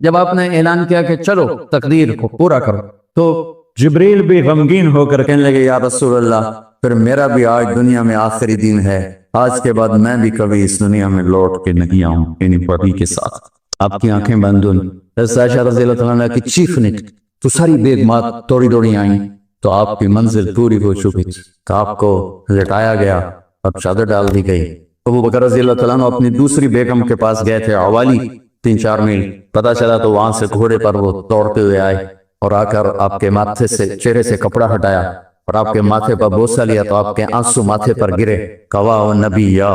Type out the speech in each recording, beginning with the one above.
جب آپ نے اعلان کیا کہ چلو تقدیر کو پورا کرو، تو جبریل بھی غمگین ہو کر کہنے لگے یا رسول اللہ پھر میرا بھی آج دنیا میں آخری دن ہے، آج کے بعد میں بھی کبھی اس دنیا میں لوٹ کے نہیں آؤں، یعنی پڑھی کے ساتھ آپ کی آنکھیں بند ہوئیں۔ حضرت عائشہ رضی اللہ تعالیٰ عنہ کی چیخنے تو ساری بیگمات دوڑی دوڑی آئیں، تو آپ کی منزل پوری ہو چکی تھی، تو آپ کو لٹایا گیا اور چادر ڈال دی گئی۔ ابو بکر رضی اللہ تعالیٰ عنہ اپنی دوسری بیگم کے پاس گئے تھے، عوالی 3-4 میل پتہ چلا، تو وہاں سے گھوڑے پر وہ دوڑتے ہوئے آئے اور آ کر آپ کے ماتھے سے چہرے سے کپڑا ہٹایا اور آپ کے ماتھے پر بوسہ لیا، تو آپ کے آنسو ماتھے پر گرے۔ کوا و نبیا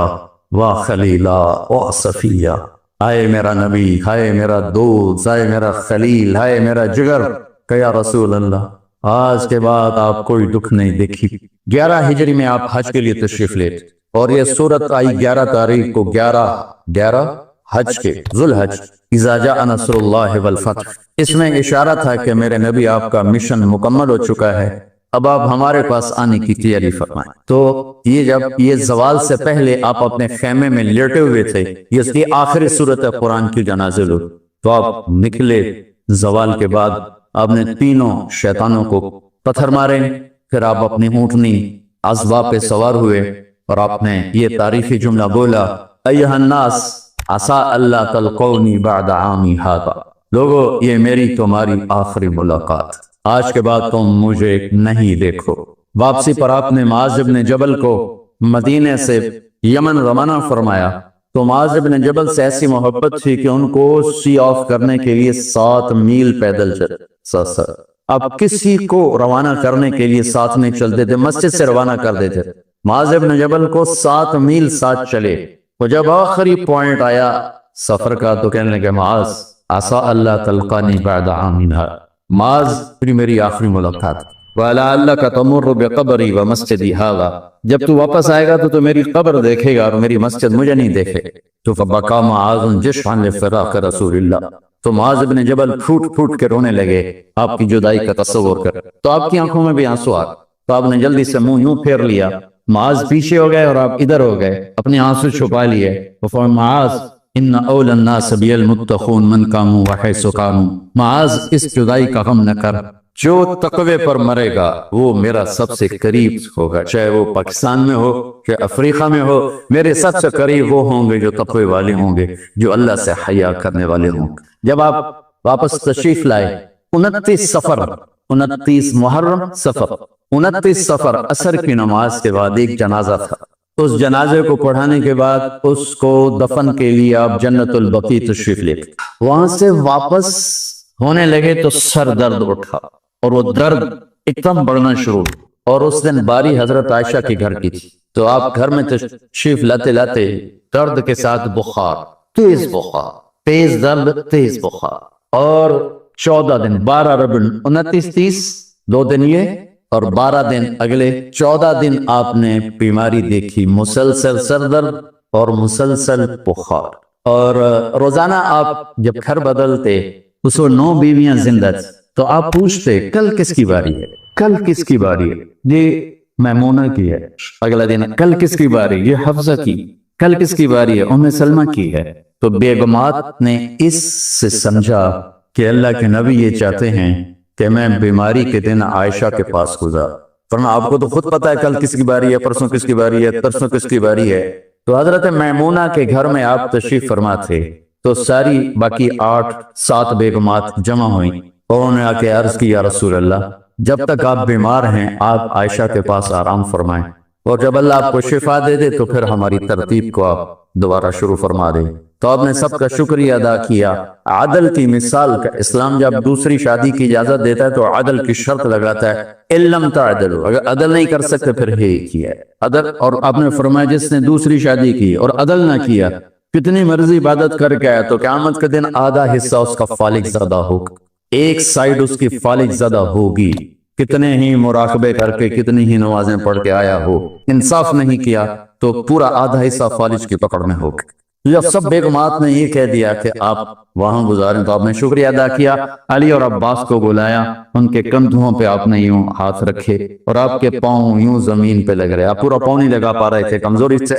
و خلیلا و صفیہ، ہائے میرا نبی، ہائے میرا دوست، ہائے میرا خلیل، ہائے میرا جگر، کہ یا رسول اللہ آج کے بعد آپ کوئی دکھ نہیں دیکھی۔ 11 ہجری میں آپ حج کے لیے تشریف لے اور یہ سورت آئی 11 تاریخ کو، 11 حج کے ذوالحج، اذا جاء نصر اللہ والفتح۔ اس میں اشارہ تھا کہ میرے نبی آپ کا مشن مکمل ہو چکا ہے، اب آپ ہمارے پاس آنے کی تیاری فرمائیں۔ تو یہ جب یہ زوال سے پہلے آپ اپنے خیمے میں لیٹے ہوئے تھے، یہ اس کی آخری صورت قرآن کی جو نازل ہوئی، تو آپ نکلے زوال کے بعد، آپ نے تینوں شیطانوں کو پتھر مارے، پھر آپ اپنی اونٹنی عذبہ پہ سوار ہوئے اور آپ نے یہ تاریخی جملہ بولا، ایھا الناس عسیٰ اللہ تلقونی بعد عامی ھذا، لوگو یہ میری تمہاری آخری ملاقات، آج کے بعد تم مجھے نہیں دیکھو۔ واپسی پر آپ نے معاذ بن جبل کو مدینے سے یمن روانہ فرمایا، تو معاذ بن جبل سے ایسی محبت تھی کہ ان کو سی آف کرنے کے لیے 7 میل پیدل چلے۔ اب کسی کو روانہ کرنے کے لیے ساتھ نہیں چلتے تھے، مسجد سے روانہ کر دیتے تھے۔ معاذ بن جبل کو 7 میل ساتھ چلے، وہ جب آخری پوائنٹ آیا سفر کا تو کہنے لگے معاذ عسیٰ اللہ تلقانی بعد عامی ھذا، معاذ میری آخری ملاقات، وَلَعَلَّكَ تَمُرُّ بِقَبْرِي وَمَسْجِدِي ھَذَا، جب تو واپس آئے گا تو میری قبر دیکھے گا اور میری مسجد مجھے نہیں دیکھے۔ تو فَبَكَى مُعَاذٌ جِشْعًا لِفِرَاقِ رسول اللہ، تو معاذ بن جبل پھوٹ پھوٹ کے رونے لگے آپ کی جدائی کا تصور کر، تو آپ کی آنکھوں میں بھی آنسو آ گئے، تو آپ نے جلدی سے منہ یوں پھیر لیا، معاذ پیچھے ہو گئے اور آپ ادھر ہو گئے، اپنے آنسو چھپا لیے۔ وَفَرْمَا مَعَاذ ان اول الناس بی المتقون من کانوا وحیث کانوا، معاذ اس جدائی کا غم نہ کر، جو تقوی پر مرے گا وہ میرا سب سے قریب ہوگا، چاہے وہ پاکستان میں ہو چاہے افریقہ میں ہو، میرے سب سے قریب وہ ہوں گے جو تقوی والے ہوں گے، جو اللہ سے حیا کرنے والے ہوں گے۔ جب آپ واپس تشریف لائے 29 صفر، 29 محرم صفر، 29 صفر عصر کی نماز کے بعد ایک جنازہ تھا، اس جنازے کو پڑھانے کے بعد اس کو دفن کے لیے آپ جنت البقیع تشریف لے گئے۔ وہاں سے واپس ہونے لگے تو سر درد اٹھا اور وہ درد ایک دم بڑھنا شروع، اور اس دن باری حضرت عائشہ کے گھر کی تھی، تو آپ گھر میں تشریف لاتے لاتے درد کے ساتھ بخار، تیز بخار، تیز درد، تیز بخار، اور 14 دن 12 ربیع 29 30 2 دن یہ اور 12 دن اگلے 14 دن آپ نے بیماری دیکھی، مسلسل سر درد اور مسلسل بخار، اور روزانہ آپ جب گھر بدلتے اس کو 9 بیویاں زندہ تھیں، تو آپ پوچھتے کل کس کی باری ہے، کل کس کی باری ہے، یہ میمونہ کی ہے، اگلا دن کل کس کی باری، یہ حفصہ کی، کل کس کی باری ہے، ام سلمہ کی ہے۔ تو بیگمات نے اس سے سمجھا کہ اللہ کے نبی یہ چاہتے ہیں کہ میں بیماری کے دن عائشہ کے پاس گزار، ورنہ آپ کو تو خود پتا ہے کل کس کی باری ہے، پرسوں کس کی باری ہے، ترسوں کس کی باری ہے۔ تو حضرت میمونہ کے گھر میں آپ تشریف فرما تھے، تو ساری باقی 8-7 بیگمات جمع ہوئیں اور انہوں نے آ کے عرض کی یا رسول اللہ جب تک آپ بیمار ہیں آپ عائشہ کے پاس آرام فرمائیں، اور جب اللہ آپ کو شفا دے دے تو پھر ہماری ترتیب کو آپ دوبارہ شروع فرما دیں۔ تو آپ نے سب کا شکریہ ادا کیا۔ عدل کی مثال کا اسلام جب دوسری شادی کی اجازت دیتا ہے تو عدل کی شرط لگاتا ہے، اِلَّمْ تَعْدِلُوا، اگر عدل نہیں کر سکتے پھر ہے کیا عدل۔ اور آپ نے فرمایا جس نے دوسری شادی کی اور عدل نہ کیا، کتنی مرضی عبادت کر کے آیا تو قیامت کے دن آدھا حصہ اس کا فالق زدہ ہوگا، ایک سائیڈ اس کی فالق زدہ ہوگی، کتنے ہی مراقبے کر کے کتنی ہی نمازیں پڑھ کے آیا ہو، انصاف نہیں کیا تو پورا آدھا حصہ فالج کی پکڑ میں ہوگا۔ جب سب بیگمات نے یہ کہہ دیا کہ آپ وہاں گزاریں تو آپ نے شکریہ ادا کیا، علی اور عباس کو بلایا، ان کے کندھوں پہ آپ نے یوں ہاتھ رکھے اور آپ کے پاؤں یوں زمین پہ لگ رہے، آپ پورا پاؤں نہیں لگا پا رہے تھے، کمزوری سے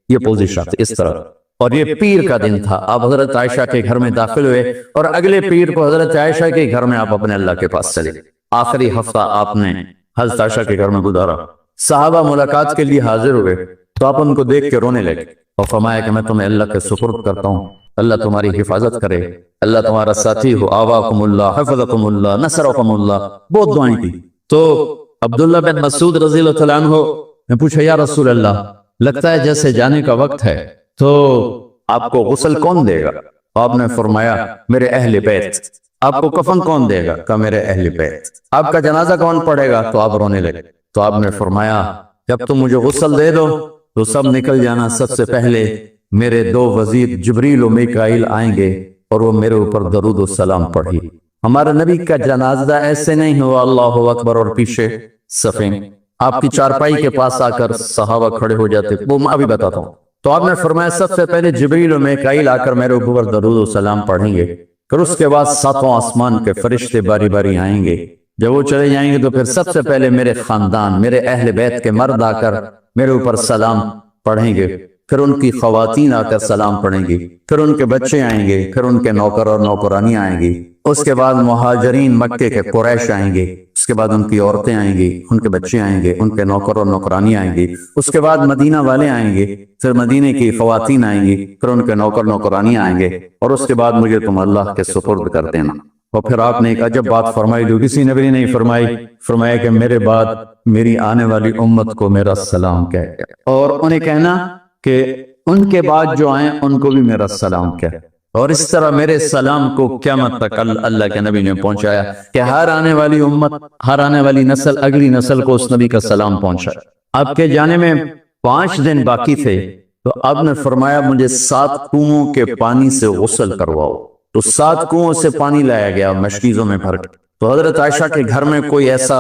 یہ پوزیشن اس طرح، اور یہ پیر کا دن تھا. آپ حضرت عائشہ کے گھر میں داخل ہوئے اور اگلے پیر کو حضرت عائشہ کے گھر میں آپ اپنے اللہ کے پاس چلے. آخری ہفتہ آپ نے حضرت عائشہ کے گھر میں گزارا. صحابہ ملاقات کے لیے حاضر ہوئے تو آپ ان کو دیکھ کے رونے لگے اور فرمایا کہ میں تمہیں اللہ کے سپرد کرتا ہوں، اللہ تمہاری حفاظت کرے، اللہ تمہارا ساتھی ہو، آواکم اللہ، حفظکم اللہ، نصرکم اللہ. بہت دعائیں کی. تو عبداللہ بن مسعود رضی اللہ تعالیٰ عنہ نے پوچھا یا رسول اللہ، لگتا ہے جیسے جانے کا وقت ہے، تو آپ کو غسل کون دے گا؟ آپ نے فرمایا میرے اہل بیت. آپ کو کفن کون دے گا؟ کہ میرے اہل بیت. آپ کا جنازہ کون پڑھے گا؟ تو آپ رونے لگے. تو آپ نے فرمایا جب تم مجھے غسل دے دو تو سب نکل جانا، سب سے پہلے میرے دو وزیر جبریل و میکائیل آئیں گے اور وہ میرے اوپر درود و سلام پڑھی. ہمارے نبی کا جنازہ ایسے نہیں ہوا اللہ اکبر اور پیچھے صفیں، آپ کی چارپائی کے پاس آ کر صحابہ کھڑے ہو جاتے. وہ میں ابھی بتاتا ہوں. تو آپ نے فرمایا سب سے پہلے جبریل و میکائیل آ کر میرے اوپر درود و سلام پڑھیں گے، پھر اس کے بعد ساتوں آسمان کے فرشتے باری باری آئیں گے. جب وہ چلے جائیں گے تو پھر سب سے پہلے میرے خاندان، میرے اہل بیت کے مرد آ کر میرے اوپر سلام پڑھیں گے، پھر ان کی خواتین آ کر سلام پڑھیں گی، پھر ان کے بچے آئیں گے، پھر ان کے نوکر اور نوکرانی آئیں گی، اس کے بعد مہاجرین مکے کے قریش آئیں گے، اس کے بعد ان کی عورتیں آئیں گی، ان کے بچے آئیں گے، ان کے نوکر اور نوکرانی آئیں گی، اس کے بعد مدینہ والے آئیں گے، پھر مدینے کی خواتین آئیں گی، پھر ان کے نوکر نوکرانی آئیں گے، اور اس کے بعد مجھے تم اللہ کے سپرد کر دینا. اور پھر آپ نے ایک عجب بات فرمائی جو کسی نبی نے نہیں فرمائی. فرمایا کہ میرے بعد میری آنے والی امت کو میرا سلام کہے اور انہیں کہنا کہ ان کے بعد جو آئیں ان کو بھی میرا سلام کہے. اور اس طرح میرے سلام کو قیامت تک اللہ کے نبی نے پہنچایا کہ ہر آنے والی امت، ہر آنے والی نسل، اگلی نسل کو اس نبی کا سلام پہنچایا. آپ کے جانے میں 5 دن باقی تھے تو آپ نے فرمایا مجھے 7 کنووں کے پانی سے غسل کرواؤ. تو 7 کنووں سے پانی لایا گیا مشکیزوں میں بھر کے. تو حضرت عائشہ کے گھر میں کوئی ایسا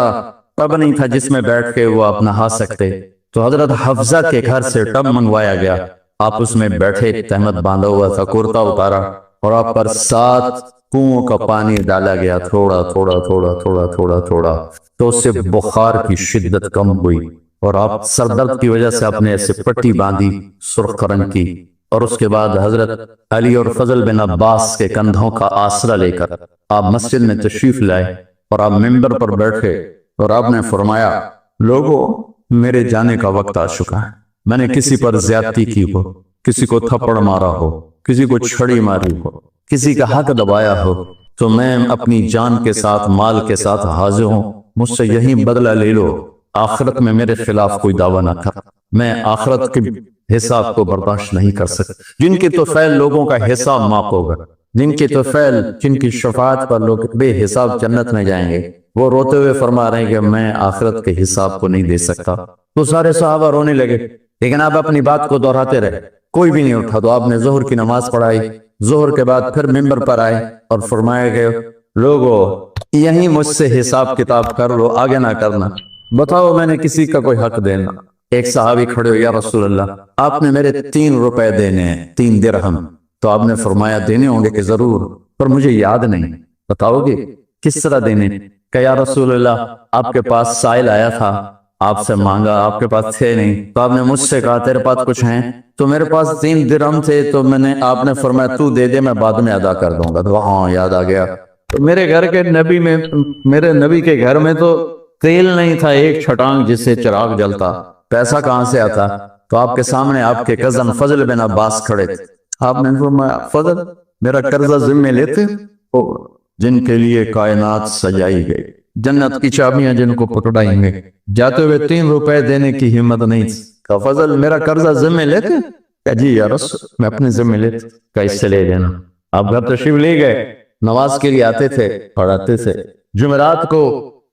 ٹب نہیں تھا جس میں بیٹھ کے وہ آپ نہا سکتے، تو حضرت حفصہ کے گھر سے ٹب منگوایا گیا. آپ اس میں بیٹھے، تہمت باندھا ہوا تھا، کرتا اتارا اور آپ پر 7 کنووں کا پانی ڈالا گیا، تھوڑا تھوڑا تھوڑا تھوڑا تھوڑا تھوڑا. تو اس سے بخار کی شدت کم ہوئی اور آپ سر درد کی وجہ سے اپنے ایسے پٹی باندھی سرخ رنگ کی. اور اس کے بعد حضرت علی اور فضل بن عباس کے کندھوں کا آسرا لے کر آپ مسجد میں تشریف لائے اور آپ ممبر پر بیٹھے اور آپ نے فرمایا لوگوں میرے جانے کا وقت آ چکا ہے. میں نے کسی پر زیادتی کی ہو، کسی کو تھپڑ مارا ہو، کسی کو چھڑی ماری ہو، کسی کا حق دبایا ہو، تو میں اپنی جان کے ساتھ، مال کے ساتھ حاضر ہوں. مجھ سے یہی بدلہ لے لو، آخرت میں میرے خلاف کوئی دعویٰ نہ کر. میں آخرت کے حساب کو برداشت نہیں کر سکتا. جن کی طفیل لوگوں کا حساب معاف ہوگا، جن کی طفیل، جن کی شفاعت پر لوگ بے حساب جنت میں جائیں گے، وہ روتے ہوئے فرما رہے ہیں کہ میں آخرت کے حساب کو نہیں دے سکتا. تو سارے صحابہ رونے لگے، لیکن آپ اپنی بات کو دہراتے رہے، کوئی بھی نہیں اٹھا. تو آپ نے ظہر کی نماز پڑھائی. ظہر کے بعد پھر ممبر پر آئے اور فرمایا کہ لوگوں یہیں مجھ سے حساب کتاب کر لو، آگے نہ کرنا. بتاؤ میں نے کسی کا کوئی حق دینا؟ ایک صحابی کھڑے ہو، یا رسول اللہ آپ نے میرے 3 روپے دینے ہیں، 3 درہم. تو آپ نے فرمایا دینے ہوں گے کہ ضرور، پر مجھے یاد نہیں، بتاؤ گے کس طرح دینے؟ کہ یا رسول اللہ آپ کے پاس سائل آیا تھا، آپ سے مانگا، آپ کے پاس تھے نہیں، تو آپ نے مجھ سے کہا تیرے پاس کچھ ہیں؟ تو میرے پاس 3 درہم تھے، تو آپ نے فرمایا تو دے دے، میں بعد میں ادا کر دوں گا. تو ہاں یاد آ گیا. تو میرے گھر کے نبی میں، میرے نبی کے گھر میں تو تیل نہیں تھا ایک چھٹانگ جس سے چراغ جلتا، پیسہ کہاں سے آتا؟ تو آپ کے سامنے آپ کے کزن فضل بن عباس کھڑے تھے. آپ نے فرمایا فضل میرا قرضہ ذمہ لیتے ہو؟ جن کے لیے کائنات سجائی گئی، جنت کی چابیاں جن کو پکڑائیں گے، جاتے ہوئے 3 روپے دینے کی ہمت نہیں تھی. کہا فضل میرا قرضہ ذمہ لیتے؟ کہا جی یا رسول میں اپنے ذمہ لیتے. کہا اس سے لے لینا. آپ گھر تشریف لے گئے، نماز کے لیے آتے تھے، پڑھاتے تھے. جمعرات کو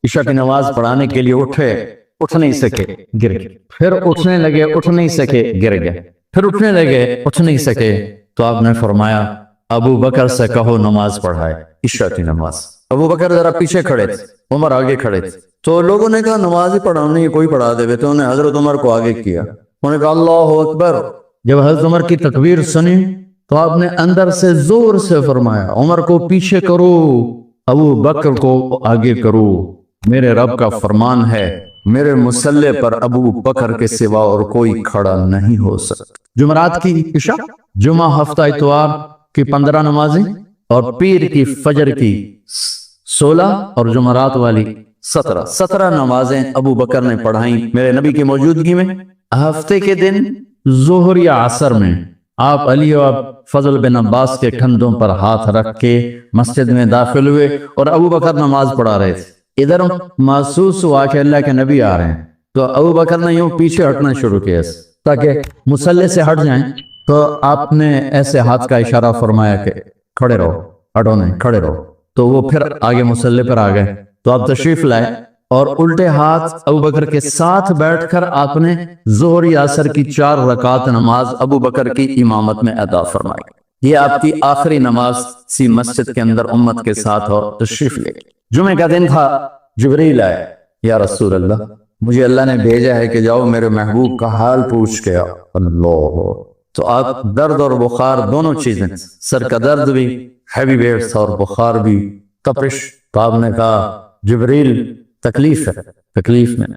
عشاء کی نماز پڑھانے کے لیے اٹھے، اٹھ نہیں سکے، گر گئے. پھر اٹھنے لگے، اٹھ نہیں سکے، گر گئے. پھر اٹھنے لگے، اٹھ نہیں سکے. تو آپ نے فرمایا ابو بکر سے کہو نماز پڑھائے، عشاء کی نماز. ابو بکر ذرا پیچھے کھڑے تھے، عمر آگے کھڑے تھے. تو لوگوں نے کہا نماز ہی پڑھانی، کوئی پڑھا دے. تو انہیں حضرت عمر کو آگے کیا، انہوں نے کہا اللہ اکبر. جب حضرت عمر کی تکبیر سنی تو آپ نے اندر سے زور سے فرمایا عمر کو پیچھے کرو، ابو بکر کو آگے کرو. میرے رب کا فرمان ہے میرے مسلح پر ابو بکر کے سوا اور کوئی کھڑا نہیں ہو سکتا۔ جمعرات کی عشاء، جمعہ ہفتہ اتوار کی 15 نمازیں اور پیر کی فجر کی 16 اور جمعرات والی 17 نمازیں ابو بکر نے پڑھائیں میرے نبی کی موجودگی میں۔ ہفتے کے دن ظہر یا عصر میں آپ علی اور فضل بن عباس کے کندھوں پر ہاتھ رکھ کے مسجد میں داخل ہوئے اور ابو بکر نماز پڑھا رہے تھے۔ ادھر محسوس ہوا کہ اللہ کے نبی آ رہے ہیں، تو ابو بکر نے یوں پیچھے ہٹنا شروع کیا تاکہ مصلی سے ہٹ جائیں، تو آپ نے ایسے ہاتھ کا اشارہ فرمایا کہ کھڑے رہو، ہٹو نہیں، کھڑے رہو۔ تو وہ پھر آگے مصلی پر آ گئے، تو آپ تشریف لائے اور الٹے ہاتھ ابو بکر کے ساتھ بیٹھ کر آپ نے ظہر یا عصر کی 4 رکعت نماز ابو بکر کی امامت میں ادا فرمائی۔ یہ آپ کی آخری نماز سی مسجد کے اندر امت کے ساتھ اور تشریف لے گئے۔ جمعہ کا دن تھا، جبریل آئے، یا رسول اللہ مجھے اللہ نے بھیجا ہے کہ جاؤ میرے محبوب کا حال پوچھ کے آؤ۔ اللہ، تو آپ درد اور بخار دونوں چیزیں، سر کا درد بھی ہیوی ویٹ تھا اور بخار بھی، تپش، تو آپ نے کہا جبریل تکلیف ہے، تکلیف میں۔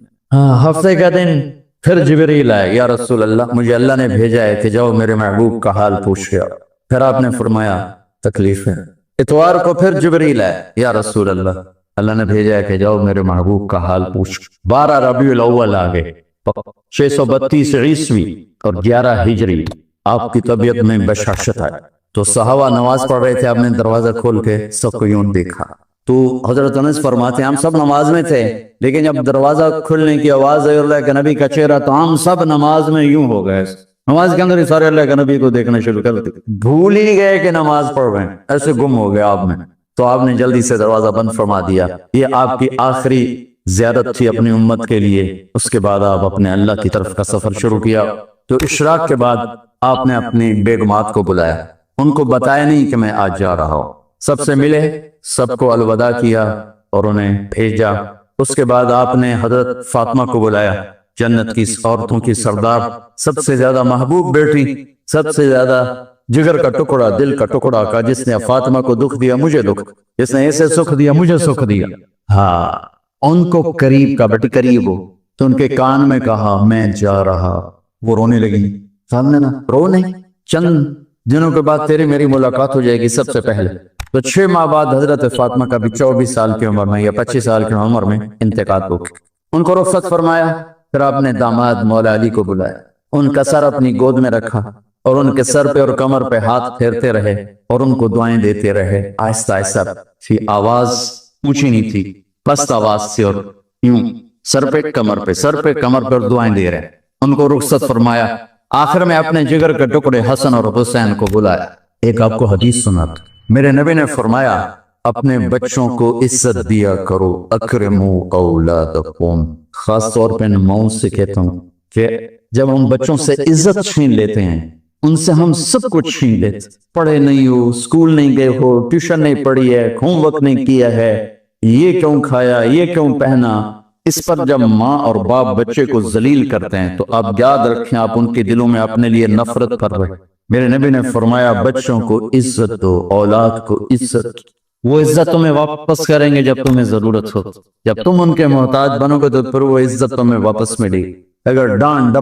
ہفتے کا دن پھر جبریل آئے، یا رسول اللہ مجھے اللہ نے بھیجا ہے کہ جاؤ میرے محبوب کا حال پوچھ کے آؤ۔ پھر آپ نے فرمایا تکلیف ہے۔ اتوار کو پھر جبریل آئے، یا رسول اللہ اللہ نے بھیجا ہے کہ جاؤ میرے محبوب کا حال پوچھ۔ 12 ربیع الاول آگے، 632 عیسوی اور 11 ہجری، آپ کی طبیعت میں بشاشت آئی، تو صحابہ نماز پڑھ رہے تھے، آپ نے دروازہ کھول کے سب کو یوں دیکھا، تو حضرت انس فرماتے ہیں ہم سب نماز میں تھے، لیکن جب دروازہ کھلنے کی آواز آئی اللہ کے نبی کا چہرہ، تو ہم سب نماز میں یوں ہو گئے، نماز کے اندر ہی سارے اللہ کے نبی کو دیکھنا شروع کر دیا، بھول ہی گئے کہ نماز پڑھ رہے ہیں، ایسے گم ہو گئے آپ میں۔ تو آپ نے جلدی سے دروازہ بند فرما دیا۔ یہ آپ کی آخری زیارت تھی اپنی امت کے لیے، اس کے بعد آپ اپنے اللہ کی طرف کا سفر شروع کیا۔ تو اشراق کے بعد آپ نے اپنی بیگمات کو بلایا، ان کو بتایا نہیں کہ میں آج جا رہا ہوں، سب سے ملے، سب کو الوداع کیا اور انہیں بھیجا۔ اس کے بعد آپ نے حضرت فاطمہ کو بلایا، جنت کی عورتوں کی سردار، سب سے زیادہ محبوب بیٹی، سب سے زیادہ جگر کا ٹکڑا، دل کا ٹکڑا، کا جس نے فاطمہ کو دکھ دیا مجھے دکھ، جس نے اسے سکھ دیا مجھے سکھ دیا۔ ہاں، ان کو قریب کا، بیٹی قریب ہو، تو ان کے کان میں کہا میں جا رہا۔ وہ رونے لگی، سامنے نا رو نہیں، چند دنوں کے بعد تیری میری ملاقات ہو جائے گی سب سے پہلے۔ تو 6 ماہ بعد حضرت فاطمہ کا بھی 24 سال کی عمر میں یا 25 سال کی عمر میں انتقال ہو گیا۔ ان کو رخصت فرمایا، پھر آپ نے داماد مولا علی کو بلایا، ان کا سر اپنی گود میں رکھا اور ان کے سر پہ اور کمر پہ ہاتھ پھیرتے رہے اور ان کو دعائیں دیتے رہے، آہستہ آہستہ تھی، آواز اونچی نہیں تھی، پست آواز سے، اور یوں سر پہ کمر پہ، سر پہ کمر پہ دعائیں دے رہے۔ ان کو رخصت فرمایا، آخر میں اپنے جگر کے ٹکڑے حسن اور حسین کو بلایا۔ ایک آپ کو حدیث سناتا، میرے نبی نے فرمایا اپنے بچوں کو عزت دیا کرو، اکرموا اولادکم، خاص طور پہ ماؤں سے کہتا ہوں کہ جب ہم بچوں سے عزت چھین لیتے ہیں، ان سے ہم سب کچھ چھین لیتے، پڑھے نہیں ہو، اسکول نہیں گئے ہو، ٹیوشن نہیں پڑھی ہے، ہوم ورک نہیں کیا ہے، یہ کیوں کھایا، یہ کیوں پہنا، اس پر جب ماں اور باپ بچے کو ذلیل کرتے ہیں تو آپ یاد رکھیں آپ ان کے دلوں میں اپنے لیے نفرت کر رہے۔ میرے نبی نے فرمایا بچوں کو عزت دو، اولاد کو عزت، وہ عزت تمہیں واپس کریں گے جب تمہیں ضرورت ہو، جب تم ان کے محتاج بنو گے تو پھر وہ عزت تمہیں واپس ملے گی۔ اگر ڈانٹ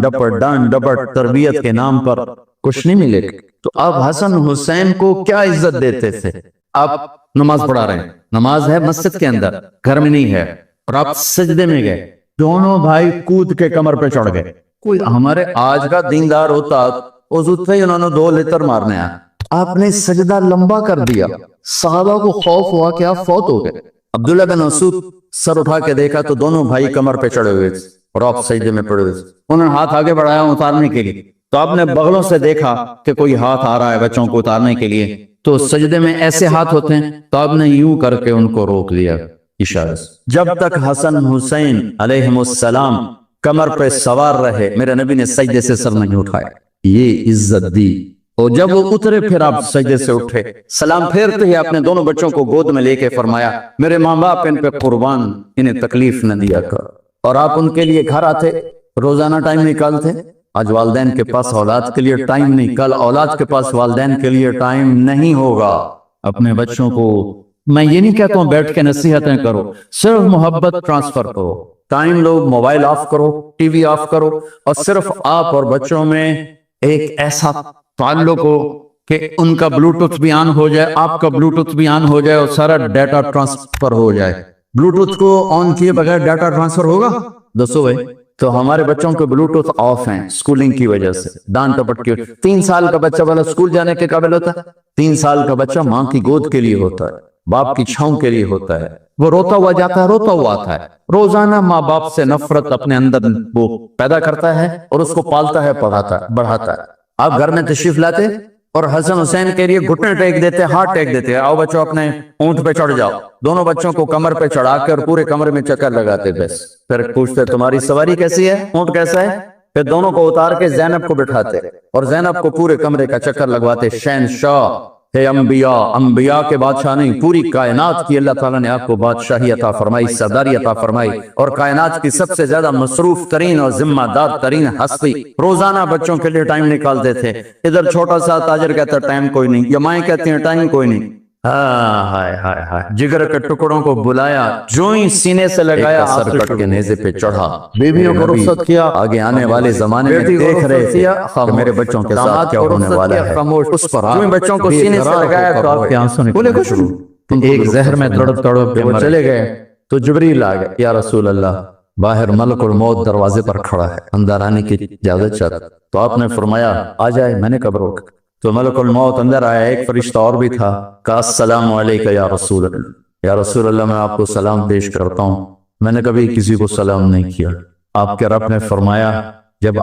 ڈپٹ تربیت کے نام پر کچھ نہیں ملے گا، تو آپ حسن حسین کو کیا عزت دیتے تھے؟ آپ نماز پڑھا رہے ہیں، نماز ہے مسجد کے اندر، گھر میں نہیں ہے، اور آپ سجدے میں گئے، دونوں بھائی کود کے کمر پہ چڑھ گئے۔ کوئی ہمارے آج کا دیندار ہوتا وضو سے ہی انہوں نے 2 لیتر مارنے آیا، آپ نے سجدہ لمبا کر دیا، صحابہ کو خوف ہوا کہ آپ فوت ہو گئے۔ عبداللہ بن مسعود سر اٹھا کے دیکھا تو دونوں بھائی کمر پہ چڑھے ہوئے تھے اور آپ سجدے میں پڑے ہوئے تھے۔ انہوں نے ہاتھ آگے بڑھایا اتارنے کے لیے، تو آپ نے بغلوں سے دیکھا کہ کوئی ہاتھ آ رہا ہے بچوں کو اتارنے کے لیے، تو سجدے میں ایسے ہاتھ ہوتے ہیں، تو آپ نے یوں کر کے ان کو روک لیا اشارے سے۔ جب تک حسن حسین علیہم السلام کمر پہ سوار رہے میرے نبی نے سجدے سے سر نہیں اٹھایا، یہ عزت دی۔ اور جب وہ اترے پھر آپ سجدے سے اٹھے، سلام پھیرتے ہی آپ نے دونوں بچوں کو گود میں لے کے فرمایا میرے ماں باپ ان پہ قربان، انہیں تکلیف نہ دیا کر۔ اور آپ ان کے لیے گھر آتے، روزانہ ٹائم نکالتے۔ آج والدین کے پاس اولاد کے لیے ٹائم نہیں، کل اولاد کے پاس والدین کے لیے ٹائم نہیں ہوگا۔ اپنے بچوں کو میں یہ نہیں کہتا ہوں بیٹھ کے نصیحتیں کرو، صرف محبت ٹرانسفر کرو، ٹائم لو، موبائل آف کرو، ٹی وی آف کرو، اور صرف آپ اور بچوں میں ایک ایسا تعلق ہو کہ ان کا بلوٹوتھ بھی آن ہو جائے، آپ کا بلوٹوتھ بھی آن ہو جائے، اور سارا ڈیٹا ٹرانسفر ہو جائے۔ بلوٹوتھ کو آن کیے بغیر ڈیٹا ٹرانسفر ہوگا؟ دسو بھائی۔ تو ہمارے بچوں کے بلوٹوتھ آف ہیں سکولنگ کی وجہ سے، ڈانٹ ٹپٹ کی۔ 3 سال کا بچہ والا سکول جانے کے قابل ہوتا ہے؟ 3 سال کا بچہ ماں کی گود کے لیے ہوتا ہے، باپ کی چھاؤں کے لیے ہوتا ہے، وہ روتا ہوا جاتا ہے، روتا ہوا آتا ہے، روزانہ ماں باپ سے نفرت اپنے اندر وہ پیدا کرتا ہے اور اس کو پالتا ہے، پڑھاتا ہے، بڑھاتا ہے۔ آپ گھر میں تشریف لاتے اور حسن حسین کے لیے گھٹنے ٹیک دیتے، ہاتھ ٹیک دیتے، آؤ بچوں اپنے اونٹ پہ چڑھ جاؤ، دونوں بچوں کو کمر پہ چڑھا کر پورے کمرے میں چکر لگاتے، بس پھر پوچھتے تمہاری سواری کیسی ہے، اونٹ کیسا ہے؟ پھر دونوں کو اتار کے زینب کو بٹھاتے اور زینب کو پورے کمرے کا چکر لگواتے۔ شہنشاہ ہے انبیاء، انبیاء کے بادشاہ نہیں، پوری کائنات کی اللہ تعالیٰ نے آپ کو بادشاہی عطا فرمائی، سرداری عطا فرمائی، اور کائنات کی سب سے زیادہ مصروف ترین اور ذمہ دار ترین ہستی روزانہ بچوں کے لیے ٹائم نکالتے تھے۔ ادھر چھوٹا سا تاجر کہتا ہے ٹائم کوئی نہیں، یا مائیں کہتی ہیں ٹائم کوئی نہیں۔ ہائے ہائے ہائے، جگر کے ٹکڑوں کو بلایا، جو ہی سینے سے لگایا، سر کٹ کے نیزے پہ چڑھا، بیویوں کو رخصت کیا۔ آگے آنے والے زمانے میں دیکھ رہے تھے کہ میرے بچوں کے ساتھ کیا ہونے والا ہے، اس پر جو بچوں کو سینے سے لگایا تو آپ کے آنسوں نکلنے شروع، ایک زہر میں تڑپ تڑپ کے وہ چلے گئے۔ تو جبریل آ گئے، یا رسول اللہ باہر ملک الموت دروازے پر کھڑا ہے، اندر آنے کی اجازت چاہتا۔ تو آپ نے فرمایا آ جائے، میں نے کب روکا؟ تو ملک الموت اندر آیا، ایک فرشتہ اور بھی تھا، کہا السلام علیکہ یا رسول اللہ، یا رسول اللہ میں آپ کو سلام پیش کرتا ہوں، میں نے کبھی کسی کو سلام نہیں کیا۔ آپ کے رب نے فرمایا جب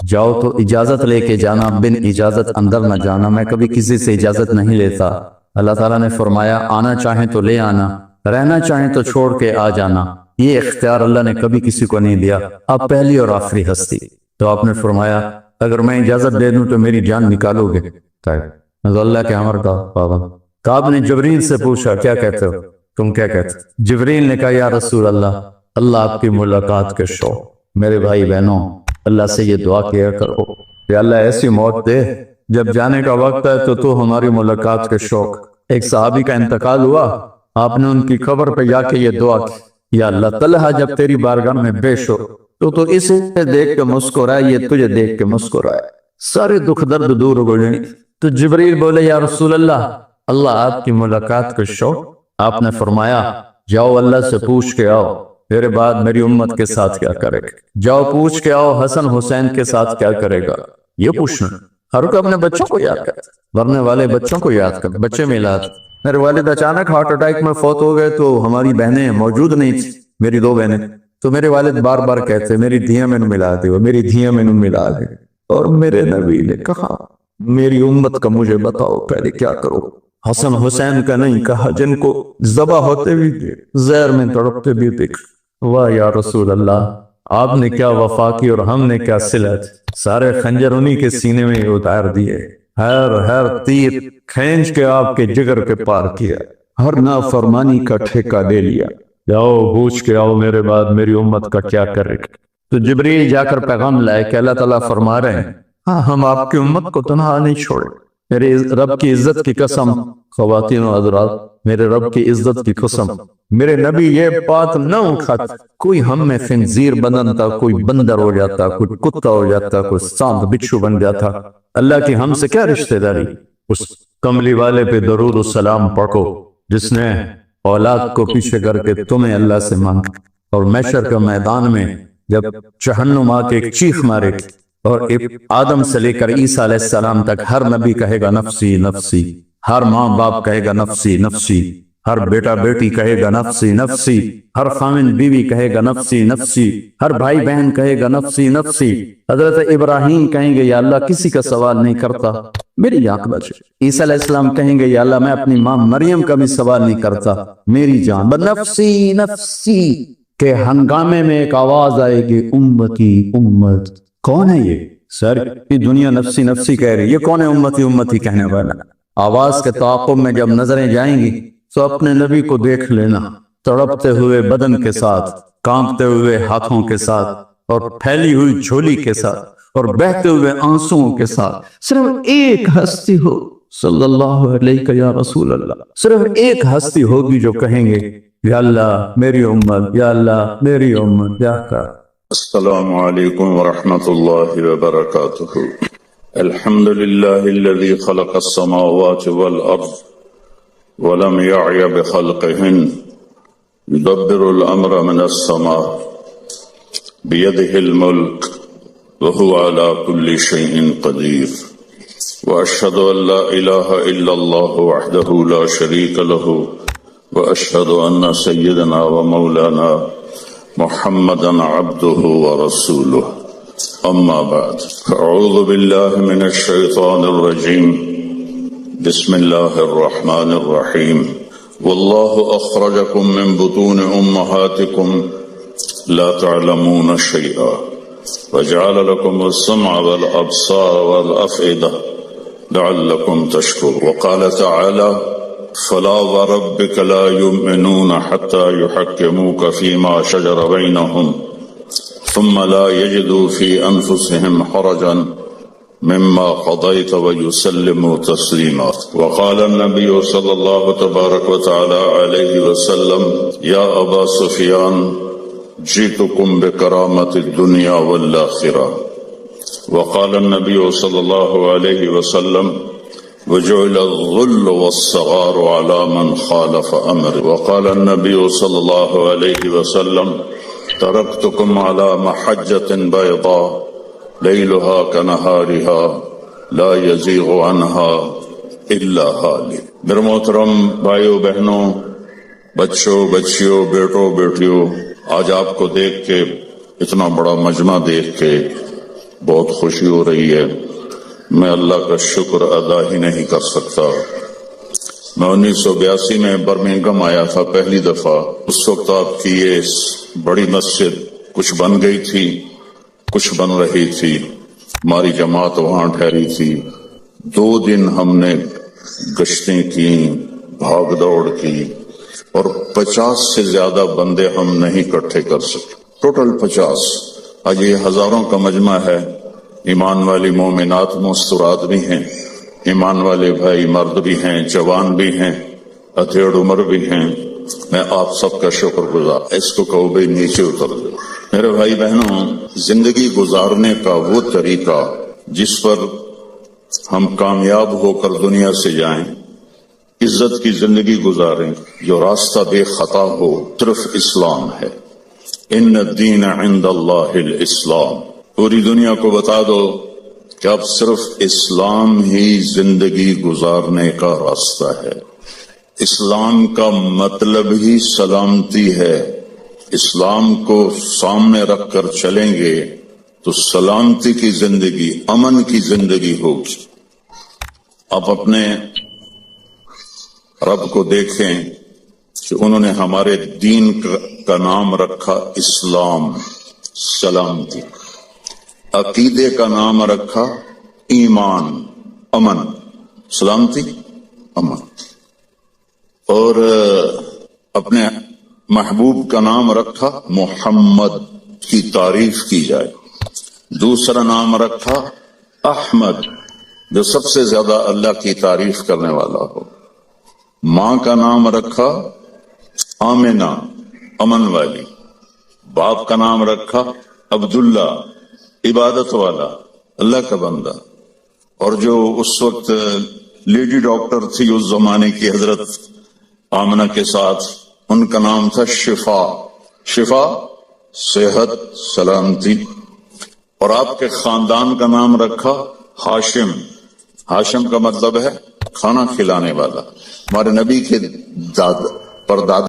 جاؤ تو اجازت لے کے جانا، بن اجازت اندر نہ جانا، میں کبھی کسی سے اجازت نہیں لیتا۔ اللہ تعالیٰ نے فرمایا آنا چاہیں تو لے آنا، رہنا چاہیں تو چھوڑ کے آ جانا، یہ اختیار اللہ نے کبھی کسی کو نہیں دیا، آپ پہلی اور آخری ہستی۔ تو آپ نے فرمایا اگر میں اجازت دے دوں تو میری جان نکالو گے؟ تو اللہ کے امر کا پابند۔ کعب نے جبریل سے پوچھا کیا کہتے ہو، تم کیا کہتے ہو؟ جبریل نے کہا یا رسول اللہ، اللہ آپ کی ملاقات کے شوق، میرے بھائی بہنوں اللہ سے یہ دعا کیا کرو کہ اللہ ایسی موت دے جب جانے کا وقت ہے تو ہماری ملاقات کے شوق۔ ایک صحابی کا انتقال ہوا، آپ نے ان کی قبر پہ جا کے یہ دعا کی، یا اللہ طلحہ جب تیری بارگاہ میں پیش ہو تو اسے دیکھ کے مسکرائے، یہ تجھے دیکھ کے مسکرائے، سارے دکھ درد دور ہو جائیں۔ تو جبریل بولے یا رسول اللہ، اللہ آپ کی ملاقات کا شوق۔ آپ نے فرمایا جاؤ اللہ سے پوچھ کے آؤ میرے بعد میری امت کے ساتھ کیا کرے گا، جاؤ پوچھ کے آؤ حسن حسین کے ساتھ کیا کرے گا، یہ پوچھنا۔ ہر کوئی اپنے بچوں کو یاد کرتا، مرنے والے بچوں کو یاد کر، بچے میلاد۔ میرے والد اچانک ہارٹ اٹیک میں فوت ہو گئے تو ہماری بہنیں موجود نہیں تھی، میری 2 بہنیں، تو میرے والد بار بار کہتے میری دھیاں میں ملا دے، میری دھیاں میں ملا دے، اور میرے نبی نے کہا میری امت کا مجھے بتاؤ پہلے کیا کرو۔ حسن حسین کا نہیں کہا، جن کو ذبح ہوتے بھی زہر میں تڑپتے بھی دیکھ۔ واہ یا رسول اللہ، آپ نے کیا وفا کی اور ہم نے کیا صلت، سارے خنجر انہی کے سینے میں اتار دیے، ہر تیر کھینچ کے آپ کے جگر کے پار کیا، ہر نافرمانی کا ٹھیکہ لے لیا، جاؤ پوچھ کے آؤ میرے بعد میری امت کا کیا کرے گا۔ تو جبریل جا کر پیغام لائے کہ اللہ تعالیٰ فرما رہے ہیں ہاں ہم آپ کی امت کو تنہا نہیں چھوڑے، میرے رب کی عزت کی قسم، خواتین و حضرات میرے رب کی عزت کی قسم، میرے نبی یہ بات نہ اٹھاتے، کوئی ہم میں خنزیر بنتا، کوئی بندر ہو جاتا، کوئی کتا ہو جاتا، کوئی سانپ بچھو بن جاتا، اللہ کی ہم سے کیا رشتہ داری۔ اس کملی والے پہ درود و سلام پڑھو جس نے اولاد کو پیچھے کر کے تمہیں اللہ سے مانگ، اور محشر کا میدان میں جب جہنم آ کے ایک چیخ مارے اور آدم سے لے کر عیسیٰ علیہ السلام تک ہر نبی کہے گا نفسی نفسی، ہر ماں باپ کہے گا نفسی نفسی، ہر بیٹا بیٹی کہے گا نفسی نفسی، ہر خامن بیوی کہے گا نفسی نفسی، ہر بھائی بہن کہے گا نفسی نفسی، حضرت ابراہیم کہیں گے یا اللہ کسی کا سوال نہیں کرتا میری جان بچے، عیسیٰ علیہ السلام کہیں گے یا اللہ میں اپنی ماں مریم کا بھی سوال نہیں کرتا میری جان، نفسی نفسی کے ہنگامے میں ایک آواز آئے گی امتی امت، کون ہے یہ؟ سر یہ دنیا نفسی نفسی کہہ رہی، یہ کون ہے امتی امتی کہنے والا؟ آواز کے تعاقب میں جب نظریں جائیں گی تو اپنے نبی کو دیکھ لینا، تڑپتے ہوئے بدن کے ساتھ، کانپتے ہوئے ہاتھوں کے ساتھ، اور پھیلی ہوئی جھولی کے ساتھ، اور بہتے ہوئے آنسوؤں کے ساتھ، صرف ایک ہستی ہو صلی اللہ علیہ یا رسول اللہ، صرف ایک ہستی ہوگی جو کہیں گے یا اللہ میری امت، یا اللہ میری امت، یا کر۔ السلام علیکم ورحمۃ اللہ وبرکاتہ۔ الحمد للہ الذی خلق السماوات والارض ولم يعي بخلقهن يدبر الامر من السماء بيده الملك وهو على كل شيء قدير، واشهد ان لا اله الا الله وحده لا شريك له، واشهد ان سيدنا ومولانا محمدا عبده ورسوله، اما بعد اعوذ بالله من الشيطان الرجيم، بسم الله الرحمن الرحيم، والله اخرجكم من بطون امهاتكم لا تعلمون شيئا وجعل لكم السمع والابصار والافئده لعلكم تشكرون، وقال تعالى فلا وربك لا يؤمنون حتى يحكموك فيما شجر بينهم ثم لا يجدوا في أنفسهم حرجا مما قضيت ويسلموا تسليما، وقال النبي صلى الله تبارك وتعالى عليه وسلم يا أبا سفيان جئتكم بكرامة الدنيا والآخرة، وقال النبي صلى الله عليه وسلم وجعل الذل والصغار على من خالف أمر، وقال النبي صلى الله عليه وسلم تركتكم على محجة بيضاء ليلها كنهارها لا يزيغ عنها إلا هالك۔ میرے محترم بھائیو بہنوں، بچوں بچیوں، بیٹوں بیٹیوں، آج آپ کو دیکھ کے، اتنا بڑا مجمع دیکھ کے بہت خوشی ہو رہی ہے۔ میں اللہ کا شکر ادا ہی نہیں کر سکتا۔ میں 1982 میں برمنگھم آیا تھا پہلی دفعہ۔ اس وقت آپ کی یہ بڑی مسجد کچھ بن گئی تھی، کچھ بن رہی تھی، ہماری جماعت وہاں ٹھہری تھی۔ 2 دن ہم نے گشتیں کی، بھاگ دوڑ کی، اور 50 سے زیادہ بندے ہم نہیں اکٹھے کر سکے، ٹوٹل 50۔ آج یہ ہزاروں کا مجمع ہے۔ ایمان والی مومنات مستورات بھی ہیں، ایمان والے بھائی مرد بھی ہیں، جوان بھی ہیں، ادھیڑ عمر بھی ہیں۔ میں آپ سب کا شکر گزار۔ اس کو کہو بھائی نیچے اتر دو۔ میرے بھائی بہنوں، زندگی گزارنے کا وہ طریقہ جس پر ہم کامیاب ہو کر دنیا سے جائیں، عزت کی زندگی گزاریں، جو راستہ بے خطا ہو، صرف اسلام ہے۔ ان الدین عند اللہ الاسلام۔ پوری دنیا کو بتا دو کہ اب صرف اسلام ہی زندگی گزارنے کا راستہ ہے۔ اسلام کا مطلب ہی سلامتی ہے۔ اسلام کو سامنے رکھ کر چلیں گے تو سلامتی کی زندگی، امن کی زندگی ہوگی۔ آپ اپنے رب کو دیکھیں کہ انہوں نے ہمارے دین کا نام رکھا اسلام، سلامتی۔ عقیدے کا نام رکھا ایمان، امن، سلامتی، امن۔ اور اپنے محبوب کا نام رکھا محمد، کی تعریف کی جائے۔ دوسرا نام رکھا احمد، جو سب سے زیادہ اللہ کی تعریف کرنے والا ہو۔ ماں کا نام رکھا آمنہ، امن والی۔ باپ کا نام رکھا عبداللہ، عبادت والا، اللہ کا بندہ۔ اور جو اس وقت لیڈی ڈاکٹر تھی اس زمانے کی حضرت آمنہ کے ساتھ، ان کا نام تھا شفا۔ شفا، صحت، سلامتی۔ اور آپ کے خاندان کا نام رکھا ہاشم۔ ہاشم کا مطلب ہے کھانا کھلانے والا۔ ہمارے نبی کے پردادا